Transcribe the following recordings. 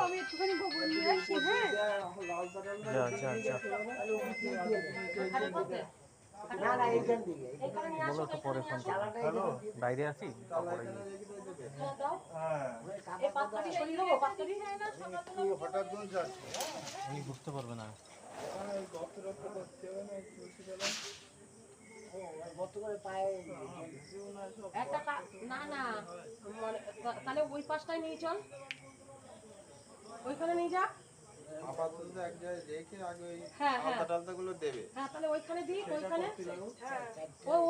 আমি একটুখানি গোবর নিয়ে আসি। হ্যাঁ বলো তো পরে ফোন করো। বাইরে আছি তারপরে উনি বুঝতে পারবে না। না না তাহলে ওই পাশটায় নিয়ে চল, ওইখানে নিয়ে যা। আপাতত এক জায়গায় রেখে আগে ওই হ্যাঁ হ্যাঁ আলতা টালতাগুলো দেবে। হ্যাঁ তাহলে ওইখানে দিই, ওইখানে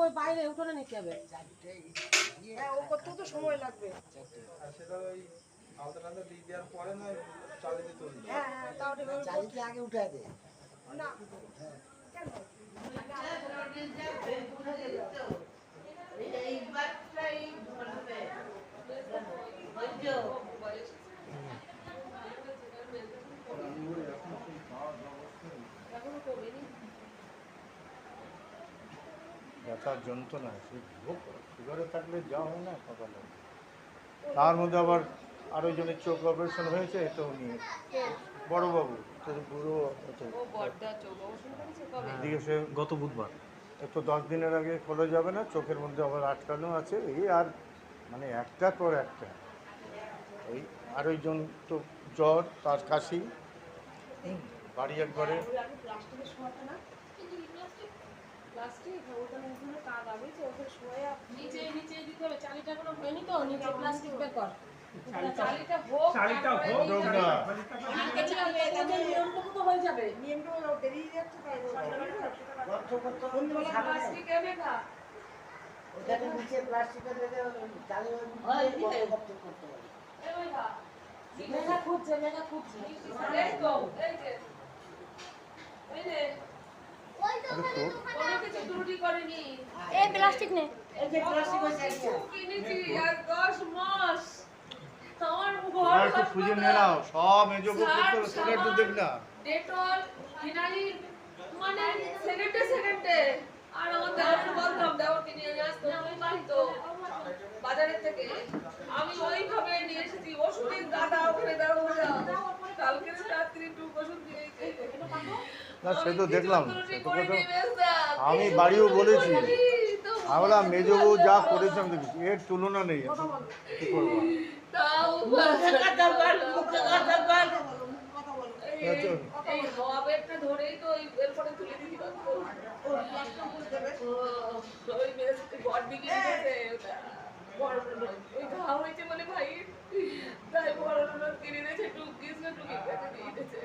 ওই বাইরে উঠোনে নিতে হবে। হ্যাঁ ও করতেও তো সময় লাগবে। আর সেটা ওই আলতা টালতা দিয়ে দেওয়ার পরে নয় চালিয়ে তুলবে। হ্যাঁ হ্যাঁ তাহলে চালিতে আগে উঠায় দে না কেন ব্যথার যন্ত্রণা সুগারে থাকলে যা হয় না সকালে, তার মধ্যে আবার আরো জনের চোখ অপারেশন হয়েছে, তো উনি বড়বাবু তো বুড়ো এদিকে সে গত বুধবার তো 10 দিনের আগে খোলা যাবে না, চোখের মধ্যে আবার আটকানো আছে। এই আর মানে একটা পর একটা, ওই আরেকজন তো জ্বর, তার কাশি, বাড়ি একবারে প্লাস্টিক ওখানে ওখানে কাদা বুঝছে, ওখানে শোয়া নিচে নিচে দিতে হবে। চালিটা কোনো হয়নি তো, নিচে প্লাস্টিক ব্যাগ কর। চালিটা হোক, চালিটা হোক না অনেক কিছু হবে, তাহলে নিয়মটুকু তো হয়ে যাবে। নিয়মটা বেরিয়ে যাচ্ছে তাই গর্ত করতে হবে প্লাস্টিক এনে খা ওখানে নিচে প্লাস্টিকে দিলে চালি গর্ত করতে হবে। এই ওই খা মেঘা খুঁজছে, মেঘা খুঁজছে। এই তো এই যে এই যে ওই তো কোনো কিছু ত্রুটি করেনি। এই প্লাস্টিক নে, এই যে প্লাস্টিক হইছে কিনেছি আর 10 মাস তোমার ঘর একটু খুঁজে নিয়ে নাও, সব মেজো সিগারেট তো দেখ না, ডেটল ফিনাইল মানে সেকেন্ডে সেকেন্ডে। আর আমার দেওয়ারকে বলতাম দেওয়ারকে নিয়ে আসতো, আমি পাইতো বাজারের থেকে। আমি ওইভাবে নিয়ে এসেছি ওষুধের দাদা ওখানে দাঁড়াবো না, কালকে রাত্রি একটু ওষুধ দিয়েছে না সে তো দেখলাম, সে তো কথা আমি বাড়িও বলেছি। আমরা মেজো বউ যা করেছে আমি দেখেছি, এর তুলনা নেই। কি করবো এই হাওয়া বেগটা ধরেই তো এরপরে তুলে দিবি। ওই মেয়েটা গড দিকে দিয়েছে ওটা ওই ঘা হয়েছে বলে ভাই তাই বড় কিনে দিয়েছে, টুকিস না টুকি দিয়ে দিয়েছে।